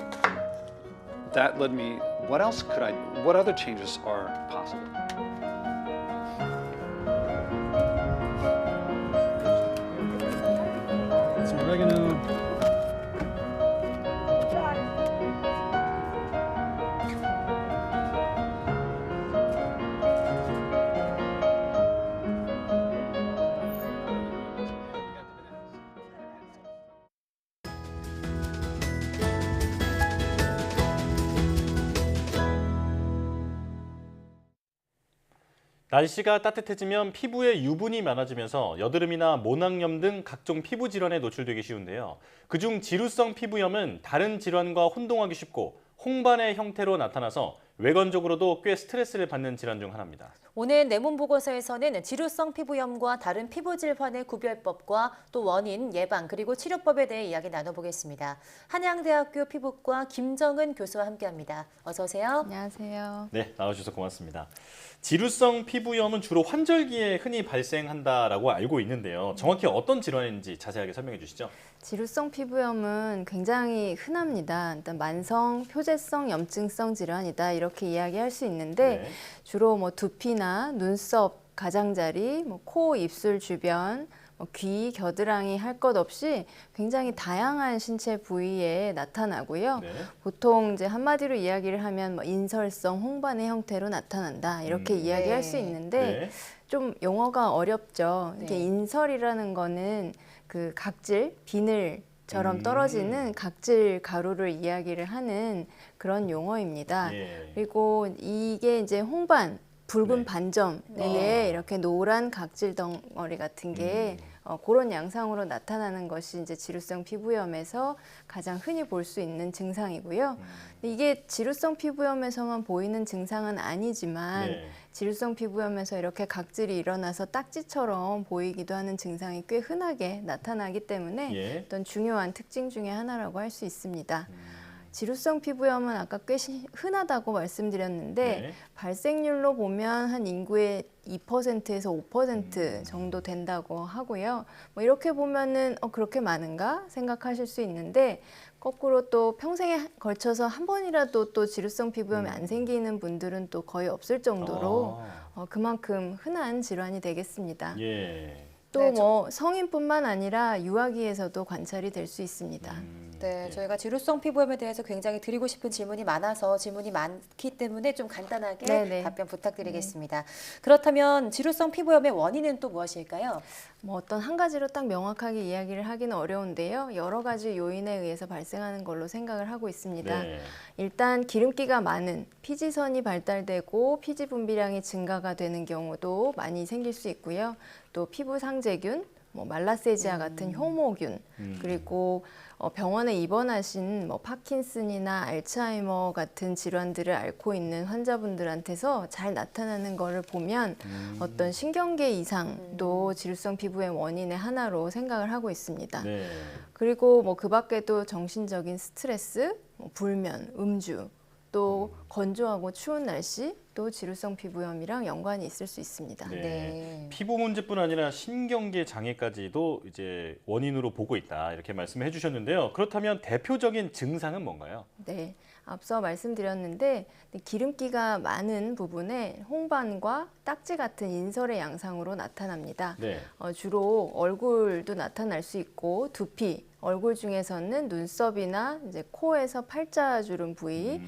that led me, what other changes are possible? Some oregano. 날씨가 따뜻해지면 피부에 유분이 많아지면서 여드름이나 모낭염 등 각종 피부 질환에 노출되기 쉬운데요. 그중 지루성 피부염은 다른 질환과 혼동하기 쉽고 홍반의 형태로 나타나서 외관적으로도 꽤 스트레스를 받는 질환 중 하나입니다. 오늘 내문 보고서에서는 지루성 피부염과 다른 피부 질환의 구별법과 또 원인, 예방, 그리고 치료법에 대해 이야기 나눠보겠습니다. 한양대학교 피부과 김정은 교수와 함께합니다. 어서 오세요. 안녕하세요. 네, 나와주셔서 고맙습니다. 지루성 피부염은 주로 환절기에 흔히 발생한다라고 알고 있는데요. 정확히 어떤 질환인지 자세하게 설명해 주시죠. 지루성 피부염은 굉장히 흔합니다. 일단 만성 표재성 염증성 질환이다 이렇게 이야기할 수 있는데 네. 주로 뭐 두피나 눈썹, 가장자리, 뭐 코, 입술 주변, 귀, 겨드랑이 할 것 없이 굉장히 다양한 신체 부위에 나타나고요. 네. 보통 이제 한마디로 이야기를 하면 뭐 인설성 홍반의 형태로 나타난다 이렇게 이야기할 수 있는데 네. 좀 용어가 어렵죠. 이게 네. 인설이라는 거는 그 각질, 비늘처럼 떨어지는 각질 가루를 이야기를 하는 그런 용어입니다. 예. 그리고 이게 이제 홍반, 붉은 네. 반점 위에 이렇게 노란 각질 덩어리 같은 게 그런 양상으로 나타나는 것이 이제 지루성 피부염에서 가장 흔히 볼 수 있는 증상이고요. 이게 지루성 피부염에서만 보이는 증상은 아니지만 네. 지루성 피부염에서 이렇게 각질이 일어나서 딱지처럼 보이기도 하는 증상이 꽤 흔하게 나타나기 때문에 예. 어떤 중요한 특징 중에 하나라고 할 수 있습니다. 지루성 피부염은 아까 꽤 흔하다고 말씀드렸는데 네. 발생률로 보면 한 인구의 2%에서 5% 정도 된다고 하고요. 뭐 이렇게 보면은 그렇게 많은가 생각하실 수 있는데 거꾸로 또 평생에 걸쳐서 한 번이라도 또 지루성 피부염이 안 생기는 분들은 또 거의 없을 정도로 그만큼 흔한 질환이 되겠습니다. 예. 또 뭐 성인뿐만 아니라 유아기에서도 관찰이 될 수 있습니다. 네, 저희가 지루성 피부염에 대해서 굉장히 드리고 싶은 질문이 많아서 질문이 많기 때문에 좀 간단하게 네네. 답변 부탁드리겠습니다. 그렇다면 지루성 피부염의 원인은 또 무엇일까요? 뭐 어떤 한 가지로 딱 명확하게 이야기를 하기는 어려운데요. 여러 가지 요인에 의해서 발생하는 걸로 생각을 하고 있습니다. 네. 일단 기름기가 많은 피지선이 발달되고 피지 분비량이 증가가 되는 경우도 많이 생길 수 있고요. 또 피부 상재균, 뭐 말라세지아 같은 효모균, 그리고 병원에 입원하신 뭐 파킨슨이나 알츠하이머 같은 질환들을 앓고 있는 환자분들한테서 잘 나타나는 것을 보면 어떤 신경계 이상도 지루성 피부염 원인의 하나로 생각을 하고 있습니다. 네. 그리고 뭐 그 밖에도 정신적인 스트레스, 뭐 불면, 음주, 또 건조하고 추운 날씨, 또 지루성 피부염이랑 연관이 있을 수 있습니다. 네. 피부 문제뿐 아니라 신경계 장애까지도 이제 원인으로 보고 있다 이렇게 말씀해 주셨는데요. 그렇다면 대표적인 증상은 뭔가요? 네, 앞서 말씀드렸는데 기름기가 많은 부분에 홍반과 딱지 같은 인설의 양상으로 나타납니다. 네. 주로 얼굴도 나타날 수 있고 두피, 얼굴 중에서는 눈썹이나 이제 코에서 팔자주름 부위,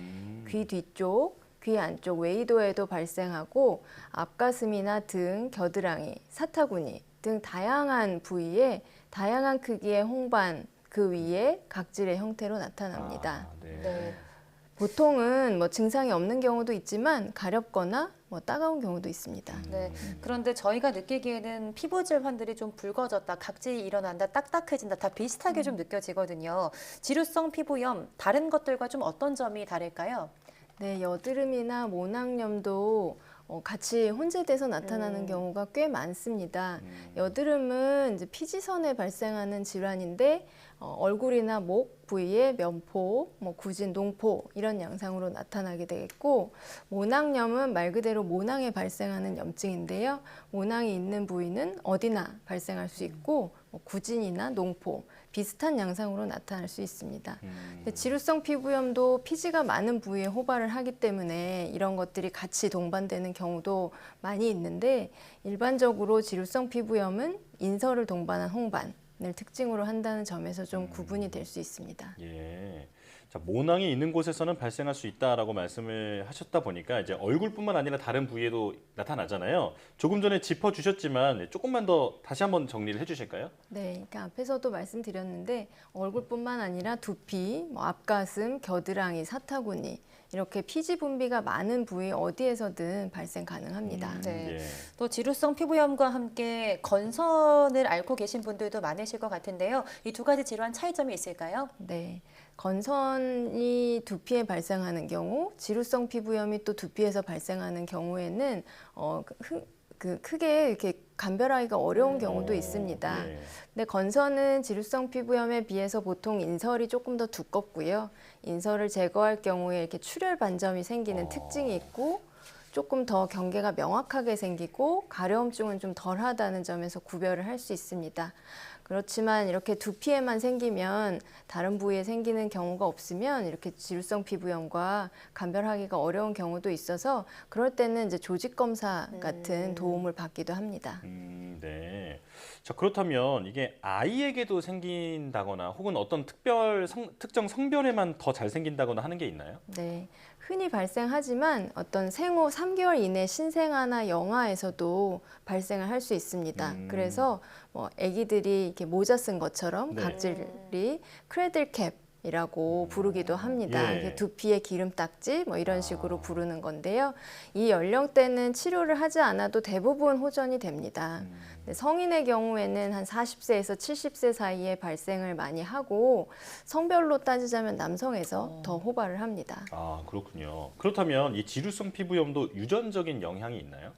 귀 뒤쪽, 귀 안쪽 웨이도에도 발생하고 앞가슴이나 등, 겨드랑이, 사타구니 등 다양한 부위에 다양한 크기의 홍반 그 위에 각질의 형태로 나타납니다. 네. 보통은 뭐 증상이 없는 경우도 있지만 가렵거나 뭐 따가운 경우도 있습니다. 네. 그런데 저희가 느끼기에는 피부 질환들이 좀 붉어졌다, 각질이 일어난다, 딱딱해진다 다 비슷하게 좀 느껴지거든요. 지루성 피부염 다른 것들과 좀 어떤 점이 다를까요? 네, 여드름이나 모낭염도 같이 혼재돼서 나타나는 경우가 꽤 많습니다. 여드름은 이제 피지선에 발생하는 질환인데 얼굴이나 목 부위에 면포, 뭐 구진, 농포 이런 양상으로 나타나게 되겠고 모낭염은 말 그대로 모낭에 발생하는 염증인데요. 모낭이 있는 부위는 어디나 발생할 수 있고 뭐 구진이나 농포 비슷한 양상으로 나타날 수 있습니다. 지루성 피부염도 피지가 많은 부위에 호발을 하기 때문에 이런 것들이 같이 동반되는 경우도 많이 있는데 일반적으로 지루성 피부염은 인설을 동반한 홍반을 특징으로 한다는 점에서 좀 구분이 될 수 있습니다. 예. 자, 모낭이 있는 곳에서는 발생할 수 있다라고 말씀을 하셨다 보니까 이제 얼굴뿐만 아니라 다른 부위에도 나타나잖아요. 조금 전에 짚어주셨지만 조금만 더 다시 한번 정리를 해주실까요? 네, 그러니까 앞에서도 말씀드렸는데 얼굴뿐만 아니라 두피, 뭐 앞가슴, 겨드랑이, 사타구니 이렇게 피지 분비가 많은 부위 어디에서든 발생 가능합니다. 네. 또 지루성 피부염과 함께 건선을 앓고 계신 분들도 많으실 것 같은데요. 이 두 가지 질환 차이점이 있을까요? 네. 건선이 두피에 발생하는 경우, 지루성 피부염이 또 두피에서 발생하는 경우에는 크게 이렇게 감별하기가 어려운 경우도 있습니다. 근데 건선은 지루성 피부염에 비해서 보통 인설이 조금 더 두껍고요. 인설을 제거할 경우에 이렇게 출혈 반점이 생기는 특징이 있고 조금 더 경계가 명확하게 생기고 가려움증은 좀 덜하다는 점에서 구별을 할 수 있습니다. 그렇지만 이렇게 두피에만 생기면 다른 부위에 생기는 경우가 없으면 이렇게 지루성 피부염과 감별하기가 어려운 경우도 있어서 그럴 때는 이제 조직 검사 같은 도움을 받기도 합니다. 네. 자, 그렇다면 이게 아이에게도 생긴다거나 혹은 어떤 특정 성별에만 더 잘 생긴다거나 하는 게 있나요? 네. 흔히 발생하지만 어떤 생후 3개월 이내 신생아나 영아에서도 발생을 할 수 있습니다. 그래서 뭐 아기들이 이렇게 모자 쓴 것처럼 각질이 크래들캡 이라고 부르기도 합니다. 예. 두피의 기름딱지 뭐 이런 식으로 부르는 건데요. 이 연령대는 치료를 하지 않아도 대부분 호전이 됩니다. 성인의 경우에는 한 40세에서 70세 사이에 발생을 많이 하고 성별로 따지자면 남성에서 더 호발을 합니다. 아, 그렇군요. 그렇다면 이 지루성 피부염도 유전적인 영향이 있나요?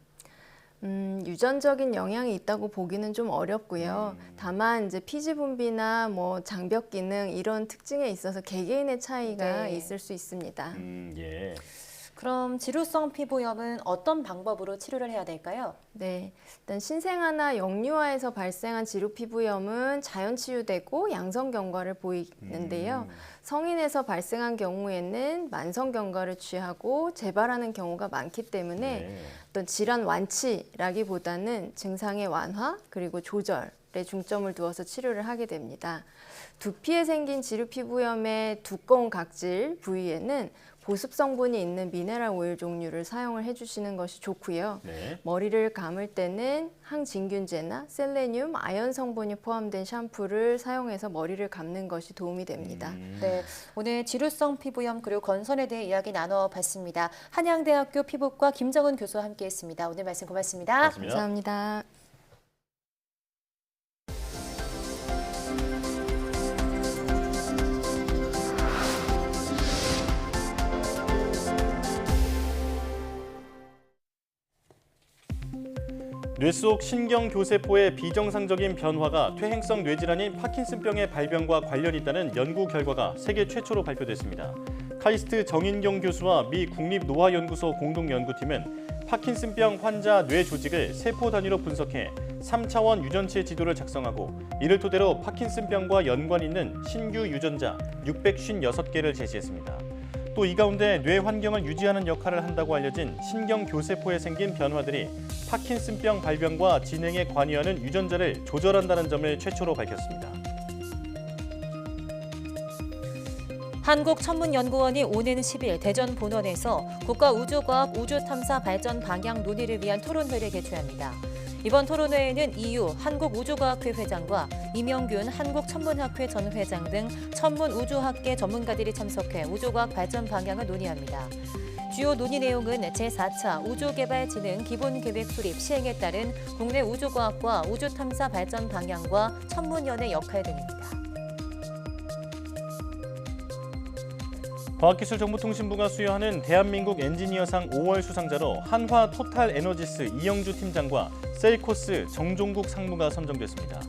유전적인 영향이 있다고 보기는 좀 어렵고요. 다만 이제 피지 분비나 뭐 장벽 기능 이런 특징에 있어서 개개인의 차이가 있을 수 있습니다. 예. 그럼 지루성 피부염은 어떤 방법으로 치료를 해야 될까요? 네, 일단 신생아나 영유아에서 발생한 지루 피부염은 자연 치유되고 양성 경과를 보이는데요. 성인에서 발생한 경우에는 만성 경과를 취하고 재발하는 경우가 많기 때문에 어떤 질환 완치라기보다는 증상의 완화 그리고 조절 중점을 두어서 치료를 하게 됩니다. 두피에 생긴 지루 피부염의 두꺼운 각질 부위에는 보습 성분이 있는 미네랄 오일 종류를 사용을 해주시는 것이 좋고요. 네. 머리를 감을 때는 항진균제나 셀레늄, 아연 성분이 포함된 샴푸를 사용해서 머리를 감는 것이 도움이 됩니다. 네, 오늘 지루성 피부염 그리고 건선에 대해 이야기 나눠봤습니다. 한양대학교 피부과 김정은 교수와 함께했습니다. 오늘 말씀 고맙습니다. 고맙습니다. 감사합니다. 뇌 속 신경교세포의 비정상적인 변화가 퇴행성 뇌질환인 파킨슨병의 발병과 관련이 있다는 연구 결과가 세계 최초로 발표됐습니다. 카이스트 정인경 교수와 미 국립노화연구소 공동연구팀은 파킨슨병 환자 뇌 조직을 세포 단위로 분석해 3차원 유전체 지도를 작성하고 이를 토대로 파킨슨병과 연관 있는 신규 유전자 656개를 제시했습니다. 또 이 가운데 뇌 환경을 유지하는 역할을 한다고 알려진 신경교세포에 생긴 변화들이 파킨슨병 발병과 진행에 관여하는 유전자를 조절한다는 점을 최초로 밝혔습니다. 한국천문연구원이 오는 10일 대전 본원에서 국가우주과학 우주탐사 발전 방향 논의를 위한 토론회를 개최합니다. 이번 토론회에는 EU 한국우주과학회 회장과 이명균 한국천문학회 전 회장 등 천문우주학계 전문가들이 참석해 우주과학 발전 방향을 논의합니다. 주요 논의 내용은 제4차 우주개발진흥 기본계획 수립 시행에 따른 국내 우주과학과 우주탐사 발전 방향과 천문연의 역할 등입니다. 과학기술정보통신부가 수여하는 대한민국 엔지니어상 5월 수상자로 한화 토탈에너지스 이영주 팀장과 셀코스 정종국 상무가 선정됐습니다.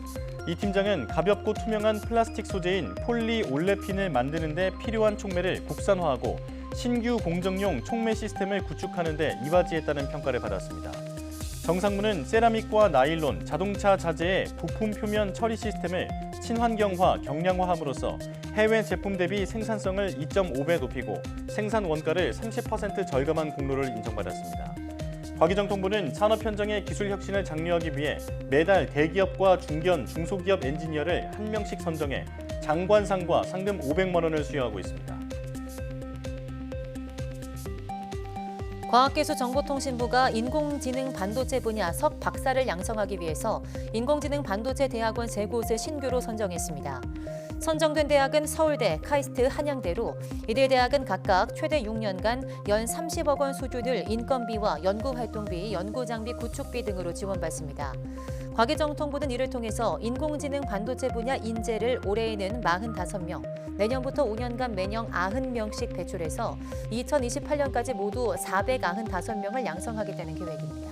이 팀장은 가볍고 투명한 플라스틱 소재인 폴리올레핀을 만드는 데 필요한 촉매를 국산화하고 신규 공정용 촉매 시스템을 구축하는 데 이바지했다는 평가를 받았습니다. 정 상무는 세라믹과 나일론, 자동차 자재의 부품 표면 처리 시스템을 친환경화, 경량화함으로써 해외 제품 대비 생산성을 2.5배 높이고 생산 원가를 30% 절감한 공로를 인정받았습니다. 과기정통부는 산업 현장의 기술 혁신을 장려하기 위해 매달 대기업과 중견, 중소기업 엔지니어를 1명씩 선정해 장관상과 상금 500만 원을 수여하고 있습니다. 과학기술정보통신부가 인공지능 반도체 분야 석 박사를 양성하기 위해서 인공지능 반도체 대학원 3곳을 신규로 선정했습니다. 선정된 대학은 서울대, 카이스트, 한양대로 이들 대학은 각각 최대 6년간 연 30억 원 수준을 인건비와 연구활동비, 연구장비 구축비 등으로 지원받습니다. 과기정통부는 이를 통해서 인공지능 반도체 분야 인재를 올해에는 45명, 내년부터 5년간 매년 90명씩 배출해서 2028년까지 모두 495명을 양성하게 되는 계획입니다.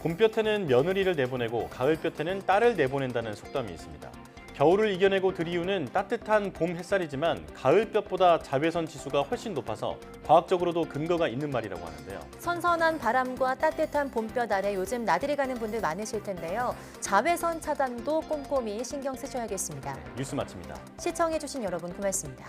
봄볕에는 며느리를 내보내고 가을볕에는 딸을 내보낸다는 속담이 있습니다. 겨울을 이겨내고 들이우는 따뜻한 봄 햇살이지만 가을볕보다 자외선 지수가 훨씬 높아서 과학적으로도 근거가 있는 말이라고 하는데요. 선선한 바람과 따뜻한 봄볕 아래 요즘 나들이 가는 분들 많으실 텐데요. 자외선 차단도 꼼꼼히 신경 쓰셔야겠습니다. 뉴스 마칩니다. 시청해주신 여러분 고맙습니다.